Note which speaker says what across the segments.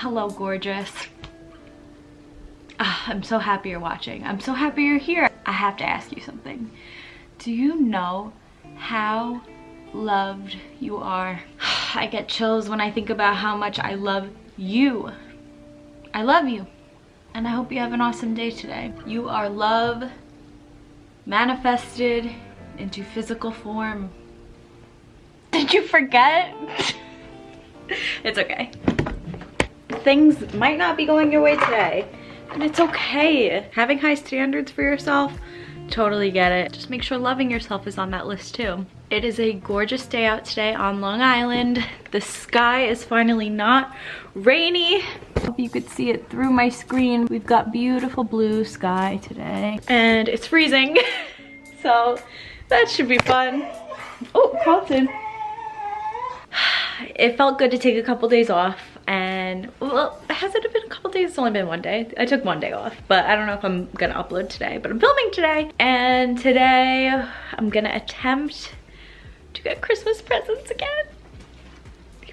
Speaker 1: Hello, gorgeous. I'm so happy you're watching. I'm so happy you're here. I have to ask you something. Do you know how loved you are? I get chills when I think about how much I love you. I love you. And I hope you have an awesome day today. You are love manifested into physical form. Did you forget? It's okay. Things might not be going your way today, and it's okay. Having high standards for yourself, totally get it. Just make sure loving yourself is on that list too. It is a gorgeous day out today on Long Island. The sky is finally not rainy. Hope you could see it through my screen. We've got beautiful blue sky today, and it's freezing. So that should be fun. Oh, Carlton. It felt good to take a couple days off, and well, has it been a couple days? It's only been one day. I took one day off, but I don't know if I'm gonna upload today, but I'm filming today. And today I'm gonna attempt to get Christmas presents again.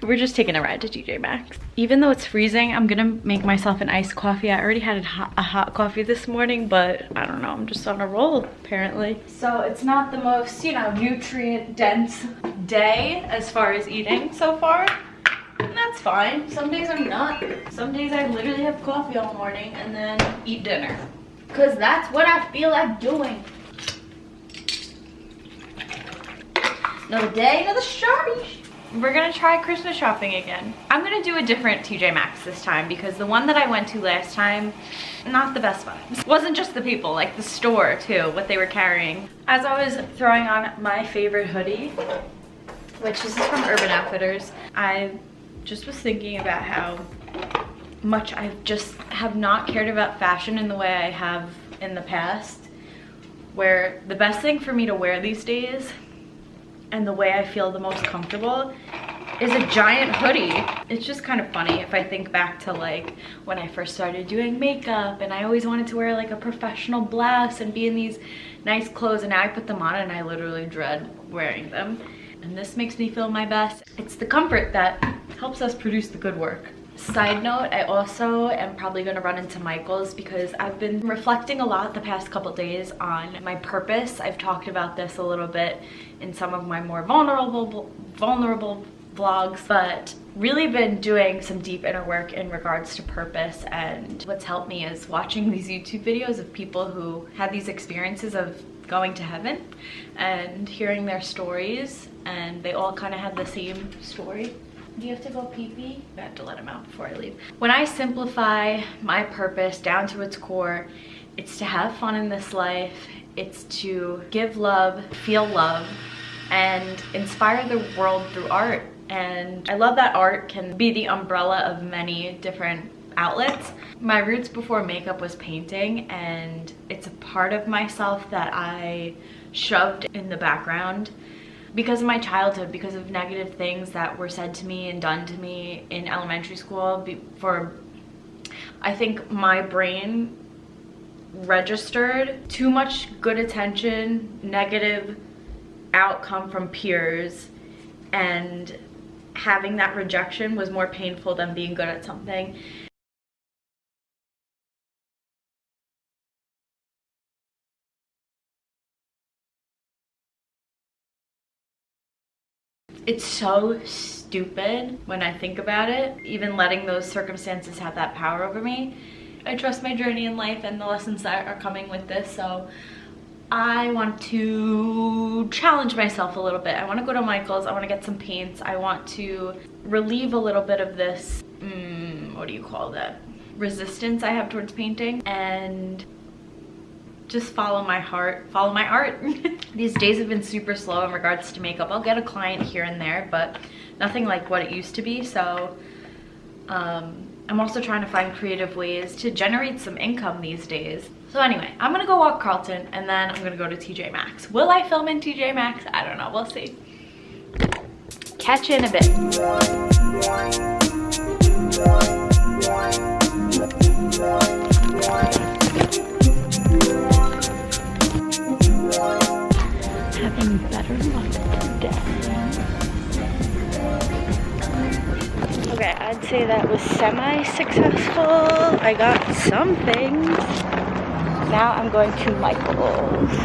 Speaker 1: We're just taking a ride to TJ Maxx. Even though it's freezing, I'm gonna make myself an iced coffee. I already had a hot coffee this morning, but I don't know, I'm just on a roll apparently. So it's not the most, you know, nutrient dense day as far as eating so far. And that's fine. Some days I'm not. Some days I literally have coffee all morning and then eat dinner. Cause that's what I feel like doing. Another day, another shopping. We're gonna try Christmas shopping again. I'm gonna do a different TJ Maxx this time because the one that I went to last time, not the best vibes. It wasn't just the people, like the store too, what they were carrying. As I was throwing on my favorite hoodie, which is from Urban Outfitters, I just was thinking about how much I just have not cared about fashion in the way I have in the past, where the best thing for me to wear these days and the way I feel the most comfortable is a giant hoodie. It's just kind of funny if I think back to like when I first started doing makeup and I always wanted to wear like a professional blouse and be in these nice clothes, and now I put them on and I literally dread wearing them. And this makes me feel my best. It's the comfort that helps us produce the good work. Side note, I also am probably gonna run into Michael's because I've been reflecting a lot the past couple days on my purpose. I've talked about this a little bit in some of my more vulnerable vlogs, but really been doing some deep inner work in regards to purpose. And what's helped me is watching these YouTube videos of people who had these experiences of going to heaven and hearing their stories, and they all kind of had the same story. Do you have to go pee-pee? I have to let him out before I leave. When I simplify my purpose down to its core, it's to have fun in this life, it's to give love, feel love, and inspire the world through art. And I love that art can be the umbrella of many different outlets. My roots before makeup was painting, and it's a part of myself that I shoved in the background because of my childhood, because of negative things that were said to me and done to me in elementary school. I think my brain registered too much good attention, negative outcome from peers, and having that rejection was more painful than being good at something. It's so stupid when I think about it, even letting those circumstances have that power over me. I trust my journey in life and the lessons that are coming with this, so I want to challenge myself a little bit. I want to go to Michael's, I want to get some paints, I want to relieve a little bit of this, what do you call that, resistance I have towards painting, and just follow my heart, follow my art. These days have been super slow in regards to makeup. I'll get a client here and there, but nothing like what it used to be. So I'm also trying to find creative ways to generate some income these days. So anyway, I'm gonna go walk Carlton and then I'm gonna go to TJ Maxx. Will I film in TJ Maxx? I don't know, we'll see. Catch you in a bit. Having better luck today. Okay, I'd say that was semi-successful. I got some things. Now I'm going to Michael's.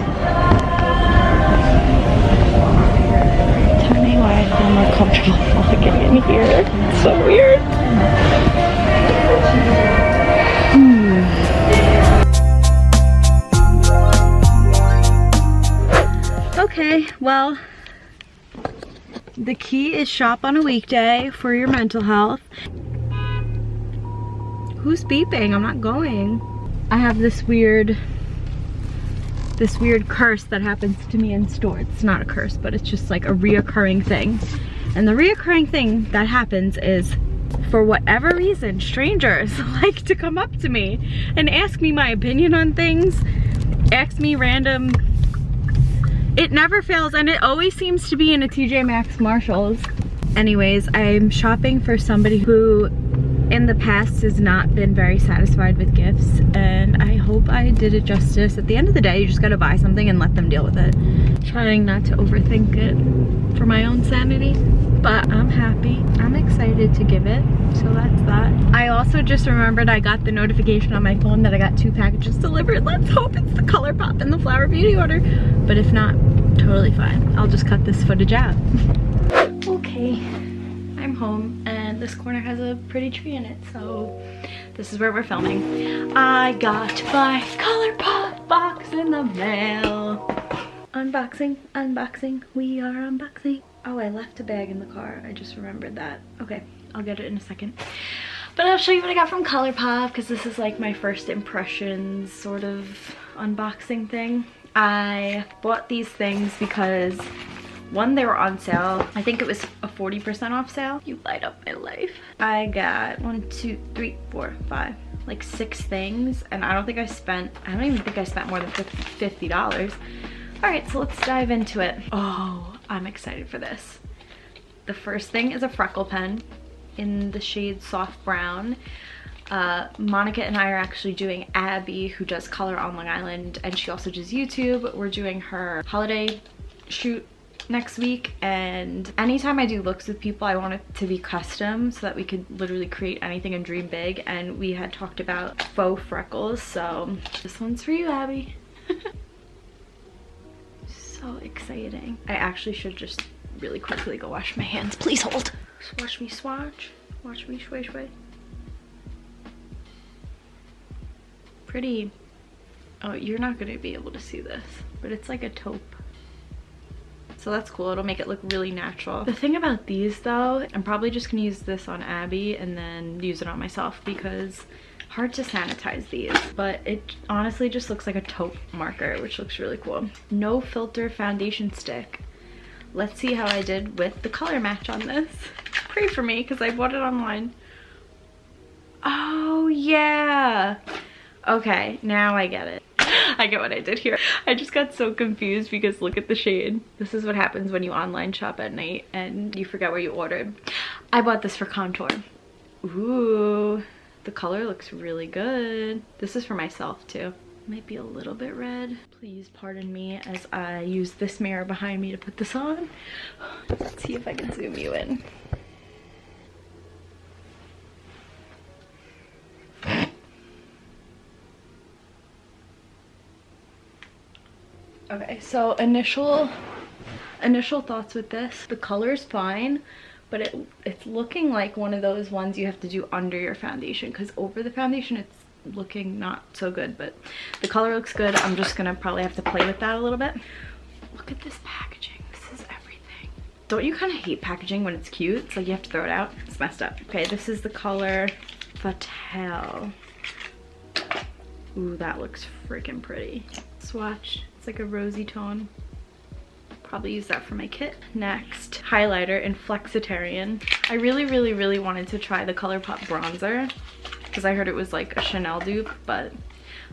Speaker 1: Tell me why I feel more comfortable vlogging in here. It's so weird. Okay, well, the key is shop on a weekday for your mental health. Who's beeping? I'm not going. I have this weird curse that happens to me in store. It's not a curse, but it's just like a reoccurring thing. And the reoccurring thing that happens is, for whatever reason, strangers like to come up to me and ask me my opinion on things, ask me random. It never fails, and it always seems to be in a TJ Maxx, Marshalls. Anyways, I'm shopping for somebody who in the past has not been very satisfied with gifts, and I hope I did it justice. At the end of the day, you just gotta buy something and let them deal with it. Trying not to overthink it for my own sanity, but I'm happy. I'm excited to give it, so that's that. I also just remembered I got the notification on my phone that I got 2 packages delivered. Let's hope it's the Colourpop and the Flower Beauty order, but if not, totally fine. I'll just cut this footage out. Okay, I'm home, and this corner has a pretty tree in it, so this is where we're filming. I got my Colourpop box in the mail. Unboxing, unboxing, we are unboxing. Oh, I left a bag in the car. I just remembered that. Okay, I'll get it in a second. But I'll show you what I got from Colourpop, because this is like my first impressions sort of unboxing thing. I bought these things because, one, they were on sale. I think it was a 40% off sale. You light up my life. I got 1, 2, 3, 4, 5, like 6 things, and I don't even think I spent more than $50. All right, so let's dive into it. Oh, I'm excited for this. The first thing is a freckle pen in the shade Soft Brown. Monica and I are actually doing Abby, who does color on Long Island, and she also does YouTube. We're doing her holiday shoot next week, and anytime I do looks with people, I want it to be custom so that we could literally create anything and dream big. And we had talked about faux freckles, so this one's for you, Abby. So exciting. I actually should just really quickly go wash my hands. Please hold. Watch me swatch. Watch me sway sway. Pretty. Oh, you're not gonna be able to see this, but it's like a taupe. So that's cool. It'll make it look really natural. The thing about these though, I'm probably just gonna use this on Abby and then use it on myself, because hard to sanitize these, but it honestly just looks like a taupe marker, which looks really cool. No filter foundation stick. Let's see how I did with the color match on this. Pray for me, because I bought it online. Oh yeah. Okay, now I get it. I get what I did here. I just got so confused because look at the shade. This is what happens when you online shop at night and you forget where you ordered. I bought this for contour. Ooh. The color looks really good. This is for myself too. Might be a little bit red. Please pardon me as I use this mirror behind me to put this on. Let's see if I can zoom you in. Okay, so initial thoughts with this. The color's fine, but it's looking like one of those ones you have to do under your foundation, because over the foundation it's looking not so good, but the color looks good. I'm just gonna probably have to play with that a little bit. Look at this packaging. This is everything. Don't you kind of hate packaging when it's cute? It's like you have to throw it out. It's messed up. Okay, this is the color Fatale. Ooh, that looks freaking pretty. Swatch. It's like a rosy tone. Probably use that for my kit. Next, highlighter in Flexitarian. I really wanted to try the Colourpop bronzer because I heard it was like a Chanel dupe, but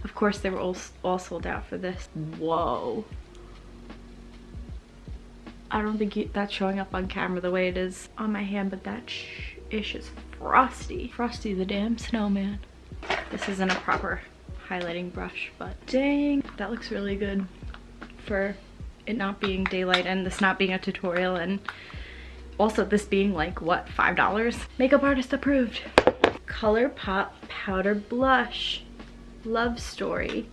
Speaker 1: of course they were all sold out for this. Whoa. I don't think that's showing up on camera the way it is on my hand, but that ish is frosty. Frosty the damn snowman. This isn't a proper highlighting brush, but dang, that looks really good for it not being daylight and this not being a tutorial, and Also, this being like, what, $5? Makeup artist approved. Colourpop powder blush. Love Story.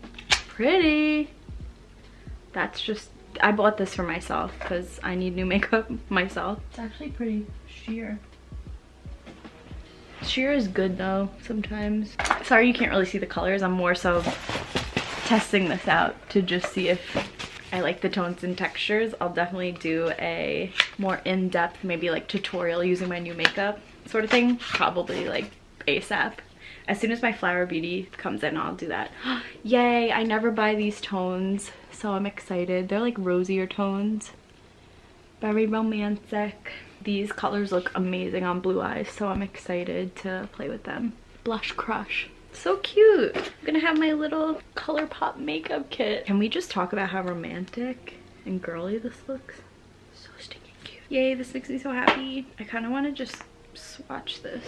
Speaker 1: Pretty. That's just, I bought this for myself because I need new makeup myself. It's actually pretty sheer. Sheer is good though, sometimes. Sorry you can't really see the colors. I'm more so testing this out to just see if I like the tones and textures. I'll definitely do a more in-depth, maybe like tutorial using my new makeup sort of thing. Probably like ASAP. As soon as my Flower Beauty comes in, I'll do that. Yay, I never buy these tones, so I'm excited. They're like rosier tones. Very romantic. These colors look amazing on blue eyes, so I'm excited to play with them. Blush Crush. So cute. I'm gonna have my little Colourpop makeup kit. Can we just talk about how romantic and girly this looks? So stinking cute. Yay, this makes me so happy. I kind of want to just swatch this.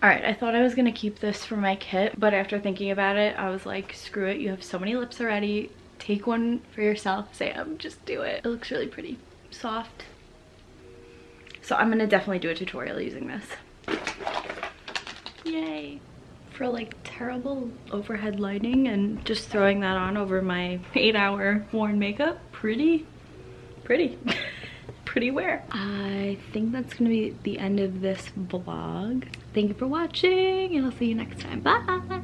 Speaker 1: Alright, I thought I was gonna keep this for my kit, but after thinking about it, I was like, screw it, you have so many lips already. Take one for yourself, Sam. Just do it. It looks really pretty. Soft. So I'm gonna definitely do a tutorial using this. Yay. For like terrible overhead lighting and just throwing that on over my 8-hour worn makeup, pretty wear. I think that's gonna be the end of this vlog. Thank you for watching and I'll see you next time. Bye.